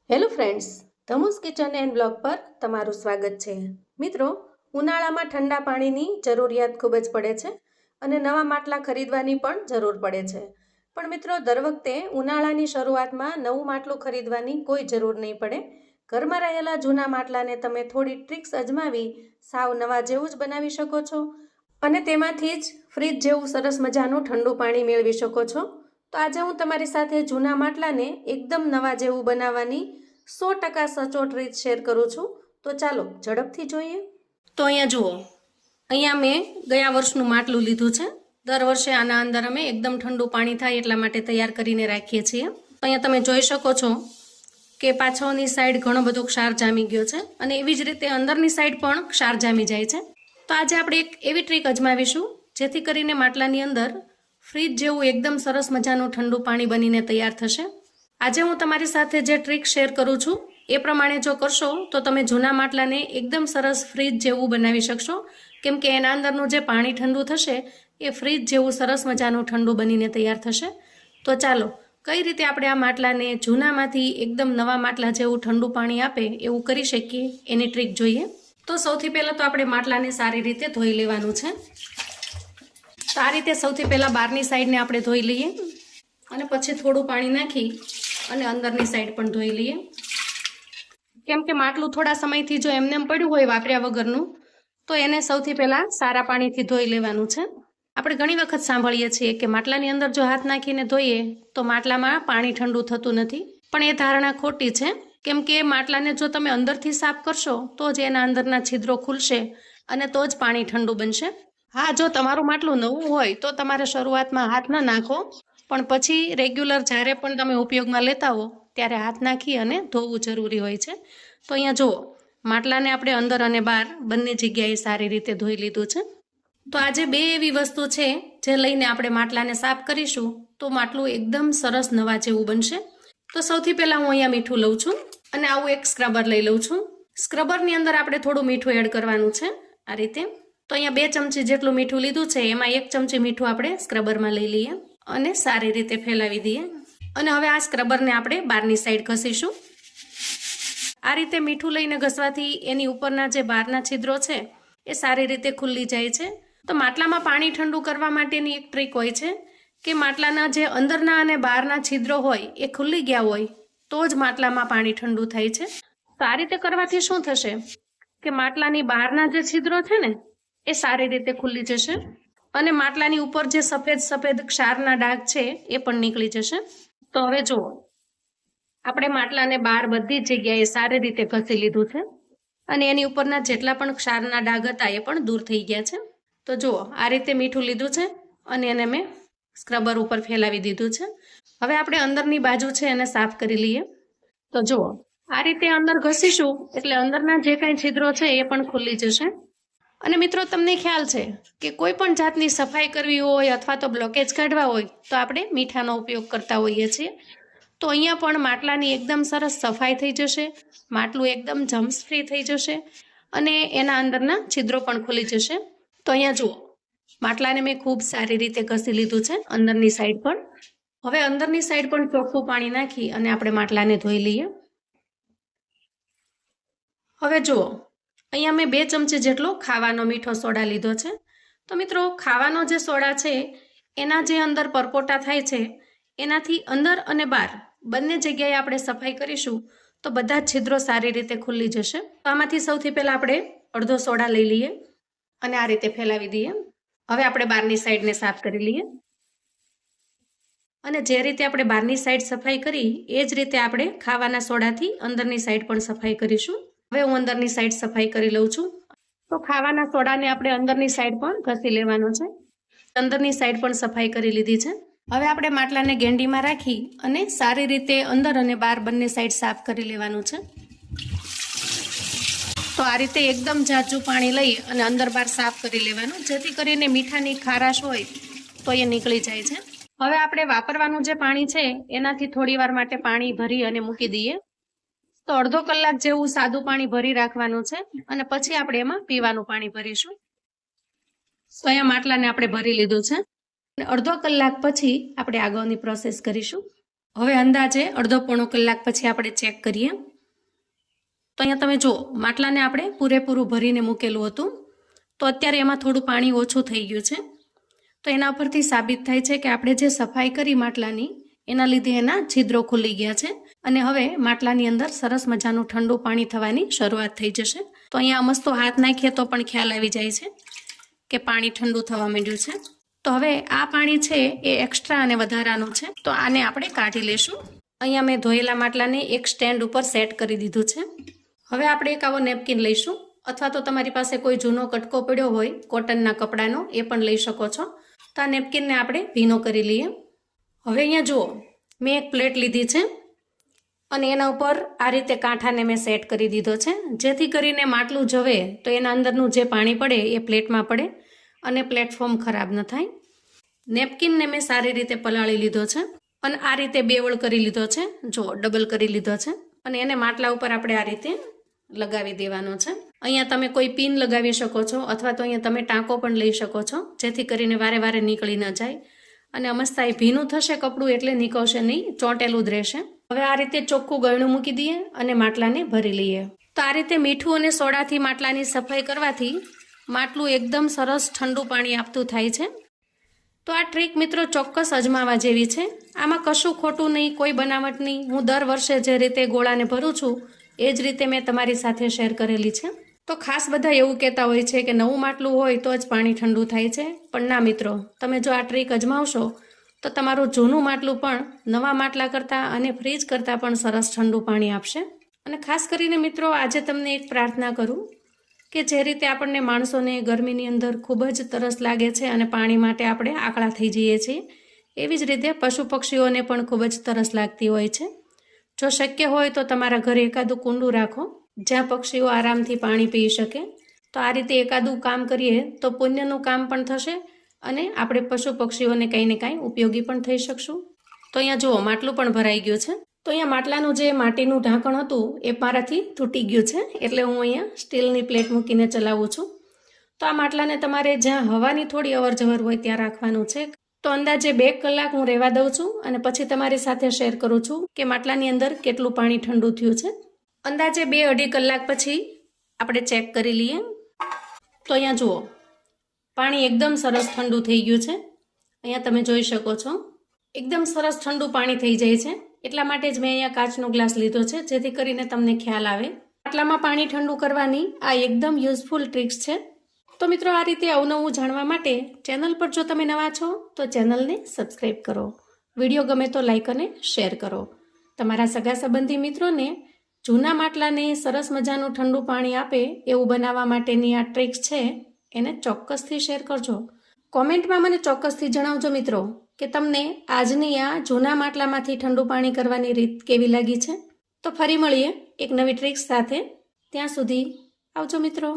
Hello friends, Dhamu's kitchen and blog પર તમારું સ્વાગત છે. મિત્રો, ઉનાળામાં ઠંડા પાણીની જરૂરિયાત ખૂબ જ પડે છે અને નવા માટલા ખરીદવાની પણ જરૂર પડે છે. પણ મિત્રો, દર વખતે ઉનાળાની શરૂઆતમાં નવું માટલું ખરીદવાની કોઈ જરૂર નહીં પડે. ઘરમાં રહેલા જૂના માટલાને તમે થોડી ટ્રિક્સ અજમાવી સાવ નવા જેવું જ બનાવી શકો છો અને તેમાંથી જ ફ્રીજ જેવું સરસ મજાનું ઠંડુ પાણી મેળવી શકો છો. તો આજે હું તમારી સાથે જૂના માટલાને એકદમ નવા જેવું બનાવવાની 100% સચોટ રીત શેર કરું છું. તો ચાલો ઝડપથી જોઈએ. તો અહીંયા જુઓ, અહીંયા મેં ગયા વર્ષનું માટલું લીધું છે. દર વર્ષે આના અંદર અમે એકદમ ઠંડુ પાણી થાય એટલા માટે તૈયાર કરીને રાખીએ છીએ. અહીંયા તમે જોઈ શકો છો કે પાછળની સાઈડ ઘણો બધો ક્ષાર જામી ગયો છે અને એવી જ રીતે અંદરની સાઈડ પણ ક્ષાર જામી જાય છે. તો આજે આપણે એક એવી ટ્રીક અજમાવીશું જેથી કરીને માટલાની અંદર ફ્રીજ જેવું એકદમ સરસ મજાનું ઠંડુ પાણી બનીને તૈયાર થશે. આજે હું તમારી સાથે જે ટ્રીક શેર કરું છું એ પ્રમાણે જો કરશો તો તમે જૂના માટલાને એકદમ સરસ ફ્રીજ જેવું બનાવી શકશો, કેમ કે એના અંદરનું જે પાણી ઠંડુ થશે એ ફ્રીજ જેવું સરસ મજાનું ઠંડુ બનીને તૈયાર થશે. તો ચાલો કઈ રીતે આપણે આ માટલાને જૂનામાંથી એકદમ નવા માટલા જેવું ઠંડુ પાણી આપે એવું કરી શકીએ એની ટ્રીક જોઈએ. તો સૌથી પહેલાં તો આપણે માટલાને સારી રીતે ધોઈ લેવાનું છે. તો આ રીતે સૌથી પહેલાં બહારની સાઈડને આપણે ધોઈ લઈએ અને પછી થોડું પાણી નાખી અને અંદરની સાઈડ પણ ધોઈ લઈએ, કેમ કે માટલું થોડા સમયથી જો એમને પડ્યું હોય વાપર્યા વગરનું તો એને સૌથી પહેલાં સારા પાણીથી ધોઈ લેવાનું છે. આપણે ઘણી વખત સાંભળીએ છીએ કે માટલાની અંદર જો હાથ નાખીને ધોઈએ તો માટલામાં પાણી ઠંડુ થતું નથી, પણ એ ધારણા ખોટી છે. કેમ કે માટલાને જો તમે અંદરથી સાફ કરશો તો જ એના અંદરના છિદ્રો ખુલશે અને તો જ પાણી ઠંડુ બનશે. હા, જો તમારું માટલું નવું હોય તો તમારે શરૂઆતમાં હાથ ન નાખો, પણ પછી રેગ્યુલર જ્યારે પણ તમે ઉપયોગમાં લેતા હો ત્યારે હાથ નાખી અને ધોવું જરૂરી હોય છે. તો અહીંયા જુઓ, માટલાને આપણે અંદર અને બહાર બંને જગ્યાએ સારી રીતે ધોઈ લીધું છે. તો આજે બે એવી વસ્તુ છે જે લઈને આપણે માટલાને સાફ કરીશું તો માટલું એકદમ સરસ નવા જેવું બનશે. તો સૌથી પહેલાં હું અહીંયા મીઠું લઉં છું અને આવું એક સ્ક્રબર લઈ લઉં છું. સ્ક્રબરની અંદર આપણે થોડું મીઠું એડ કરવાનું છે આ રીતે. તો અહીંયા 2 ચમચી જેટલું મીઠું લીધું છે, એમાં 1 ચમચી મીઠું આપણે સ્ક્રબરમાં લઈ લઈએ અને સારી રીતે ફેલાવી દઈએ. અને હવે આ સ્ક્રબરને આપણે બહારની સાઈડ ઘસીશું. આ રીતે મીઠું લઈને ઘસવાથી એની ઉપરના જે બહારના છિદ્રો છે એ સારી રીતે ખુલ્લી જાય છે. તો માટલામાં પાણી ઠંડુ કરવા માટેની એક ટ્રીક હોય છે કે માટલાના જે અંદરના અને બહારના છિદ્રો હોય એ ખુલ્લી ગયા હોય તો જ માટલામાં પાણી ઠંડુ થાય છે. તો આ રીતે કરવાથી શું થશે કે માટલાની બહારના જે છિદ્રો છે ને એ સારી રીતે ખુલ્લી જશે અને માટલાની ઉપર જે સફેદ સફેદ ક્ષારના ડાઘ છે એ પણ નીકળી જશે. તો હવે જુઓ, આપણે માટલાને બહાર બધી જ જગ્યાએ સારી રીતે ઘસી લીધું છે અને એની ઉપરના જેટલા પણ ક્ષારના ડાઘ હતા એ પણ દૂર થઈ ગયા છે. તો જુઓ, આ રીતે મીઠું લીધું છે અને એને મેં સ્ક્રબર ઉપર ફેલાવી દીધું છે. હવે આપણે અંદરની બાજુ છે એને સાફ કરી લઈએ. તો જુઓ, આ રીતે અંદર ઘસીશું એટલે અંદરના જે કાંઈ છિદ્રો છે એ પણ ખુલ્લી જશે. અને મિત્રો, તમને ખ્યાલ છે કે કોઈ પણ જાતની સફાઈ કરવી હોય અથવા તો બ્લોકેજ કાઢવા હોય તો આપણે મીઠાનો ઉપયોગ કરતા હોઈએ છીએ. તો અહીંયા પણ માટલાની એકદમ સરસ સફાઈ થઈ જશે, માટલું એકદમ જમ્સ ફ્રી થઈ જશે અને એના અંદરના છિદ્રો પણ ખુલી જશે. તો અહીંયા જુઓ, માટલાને મેં ખૂબ સારી રીતે ઘસી લીધું છે અંદરની સાઈડ પણ. હવે અંદરની સાઈડ પણ ચોખ્ખું પાણી નાખી અને આપણે માટલાને ધોઈ લઈએ. હવે જુઓ, અહીંયા મેં 2 ચમચી જેટલો ખાવાનો મીઠો સોડા લીધો છે. તો મિત્રો, ખાવાનો જે સોડા છે એના જે અંદર પરપોટા થાય છે એનાથી અંદર અને બહાર બંને જગ્યાએ આપણે સફાઈ કરીશું તો બધા જ છિદ્રો સારી રીતે ખુલ્લી જશે. તો આમાંથી સૌથી પહેલાં આપણે અડધો સોડા લઈ લઈએ અને આ રીતે ફેલાવી દઈએ. હવે આપણે બહારની સાઈડને સાફ કરી લઈએ અને જે રીતે આપણે બહારની સાઈડ સફાઈ કરી એ જ રીતે આપણે ખાવાના સોડાથી અંદરની સાઈડ પણ સફાઈ કરીશું. હવે હું અંદરની સાઈડ સફાઈ કરી લઉં છું. તો ખાવાના સોડાને આપણે અંદરની સાઈડ પણ ઘસી લેવાનો છે. અંદરની સાઈડ પણ સફાઈ કરી લીધી છે. હવે આપણે માટલાને ગેંડીમાં રાખી અને સારી રીતે અંદર અને બહાર બંને સાઈડ સાફ કરી લેવાનું છે. તો આ રીતે એકદમ ઝાઝું પાણી લઈ અને અંદર બહાર સાફ કરી લેવાનું, જેથી કરીને મીઠાની ખારાશ હોય તો એ નીકળી જાય છે. હવે આપણે વાપરવાનું જે પાણી છે એનાથી થોડી વાર માટે પાણી ભરી અને મૂકી દઈએ. તો અડધો કલાક જેવું સાદું પાણી ભરી રાખવાનું છે અને પછી આપણે એમાં પીવાનું પાણી ભરીશું. તો અહીંયા માટલાને આપણે ભરી લીધું છે અને અડધો કલાક પછી આપણે આગળની પ્રોસેસ કરીશું. હવે અંદાજે અડધો પોણો કલાક પછી આપણે ચેક કરીએ તો અહીંયા તમે જુઓ માટલાને આપણે પૂરેપૂરું ભરીને મૂકેલું હતું તો અત્યારે એમાં થોડું પાણી ઓછું થઈ ગયું છે. તો એના પરથી સાબિત થાય છે કે આપણે જે સફાઈ કરી માટલાની એના લીધે એના છિદ્રો ખુલી ગયા છે અને હવે માટલાની અંદર સરસ મજાનું ઠંડુ પાણી થવાની શરૂઆત થઈ જશે. તો અહીંયા મસ્તો હાથ નાખીએ તો પણ ખ્યાલ આવી જાય છે કે પાણી ઠંડુ થવા માંડ્યું છે. તો હવે આ પાણી છે એ એક્સ્ટ્રા અને વધારાનું છે તો આને આપણે કાઢી લેશું. અહીંયા મેં ધોયેલા માટલાને એક સ્ટેન્ડ ઉપર સેટ કરી દીધું છે. હવે આપણે એક આવો નેપકિન લઈશું અથવા તો તમારી પાસે કોઈ જૂનો કટકો પડ્યો હોય કોટનના કપડાનો એ પણ લઈ શકો છો. તો આ નેપકિનને આપણે ભીનો કરી લઈએ. હવે અહીંયા જુઓ મેં એક પ્લેટ લીધી છે અને એના ઉપર આ રીતે કાંઠાને મેં સેટ કરી દીધો છે જેથી કરીને માટલું જવે તો એના અંદરનું જે પાણી પડે એ પ્લેટમાં પડે અને પ્લેટફોર્મ ખરાબ ન થાય. નેપકિનને મેં સારી રીતે પલાળી લીધો છે અને આ રીતે બેવળ કરી લીધો છે. જો ડબલ કરી લીધો છે અને એને માટલા ઉપર આપણે આ રીતે લગાવી દેવાનો છે. અહીંયા તમે કોઈ પિન લગાવી શકો છો અથવા તો અહીંયા તમે ટાંકો પણ લઈ શકો છો જેથી કરીને વારે વારે નીકળી ન જાય અને અમસ્તા ભીનું થશે કપડું એટલે નીકળશે નહીં, ચોંટેલું જ રહેશે. હવે આ રીતે ચોખ્ખું ગળણું મૂકી દઈએ અને માટલાને ભરી લઈએ. તો આ રીતે મીઠું અને સોડાથી માટલાની સફાઈ કરવાથી માટલું એકદમ સરસ ઠંડુ પાણી આપતું થાય છે. તો આ ટ્રીક મિત્રો ચોક્કસ અજમાવા જેવી છે. આમાં કશું ખોટું નહીં, કોઈ બનાવટ નહીં. હું દર વર્ષે જે રીતે ગોળાને ભરું છું એ જ રીતે મેં તમારી સાથે શેર કરેલી છે. તો ખાસ બધા એવું કહેતા હોય છે કે નવું માટલું હોય તો જ પાણી ઠંડુ થાય છે, પણ ના મિત્રો, તમે જો આ ટ્રીક અજમાવશો તો તમારું જૂનું માટલું પણ નવા માટલા કરતાં અને ફ્રીજ કરતાં પણ સરસ ઠંડુ પાણી આપશે. અને ખાસ કરીને મિત્રો આજે તમને એક પ્રાર્થના કરું કે જે રીતે આપણને માણસોને ગરમીની અંદર ખૂબ જ તરસ લાગે છે અને પાણી માટે આપણે આકળા થઈ જઈએ છીએ, એવી જ રીતે પશુ પક્ષીઓને પણ ખૂબ જ તરસ લાગતી હોય છે. જો શક્ય હોય તો તમારા ઘરે એકાદું કુંડું રાખો જ્યાં પક્ષીઓ આરામથી પાણી પી શકે. તો આ રીતે એકાદું કામ કરીએ તો પુણ્યનું કામ પણ થશે અને આપણે પશુ પક્ષીઓને કંઈ ને કાંઈ ઉપયોગી પણ થઈ શકશું. તો અહીંયા જુઓ માટલું પણ ભરાઈ ગયું છે. તો અહીંયા માટલાનું જે માટીનું ઢાંકણ હતું એ મારાથી તૂટી ગયું છે એટલે હું અહીંયા સ્ટીલની પ્લેટ મૂકીને ચલાવું છું. તો આ માટલાને તમારે જ્યાં હવાની થોડી અવર જવર હોય ત્યાં રાખવાનું છે. તો અંદાજે 2 કલાક હું રહેવા દઉં છું અને પછી તમારી સાથે શેર કરું છું કે માટલાની અંદર કેટલું પાણી ઠંડુ થયું છે. અંદાજે 2-2.5 કલાક પછી આપણે ચેક કરી લઈએ. તો અહીંયા જુઓ પાણી એકદમ સરસ ઠંડુ થઈ ગયું છે. અહીંયા તમે જોઈ શકો છો એકદમ સરસ ઠંડુ પાણી થઈ જાય છે. એટલા માટે જ મેં અહીંયા કાચનો ગ્લાસ લીધો છે જેથી કરીને તમને ખ્યાલ આવે. માટલામાં પાણી ઠંડુ કરવાની આ એકદમ યુઝફુલ ટ્રિક્સ છે. તો મિત્રો આ રીતે અવનવું જાણવા માટે ચેનલ પર જો તમે નવા છો તો ચેનલને સબસ્ક્રાઈબ કરો. વિડીયો ગમે તો લાઈક અને શેર કરો. તમારા સગા સંબંધી મિત્રોને જૂના માટલાને સરસ મજાનું ઠંડુ પાણી આપે એવું બનાવવા માટેની આ ટ્રિક્સ છે એને ચોક્કસથી શેર કરજો. કોમેન્ટમાં મને ચોક્કસથી જણાવજો મિત્રો કે તમને આજની આ જૂના માટલામાંથી ઠંડુ પાણી કરવાની રીત કેવી લાગી છે. તો ફરી મળીએ એક નવી ટ્રિક્સ સાથે. ત્યાં સુધી આવજો મિત્રો.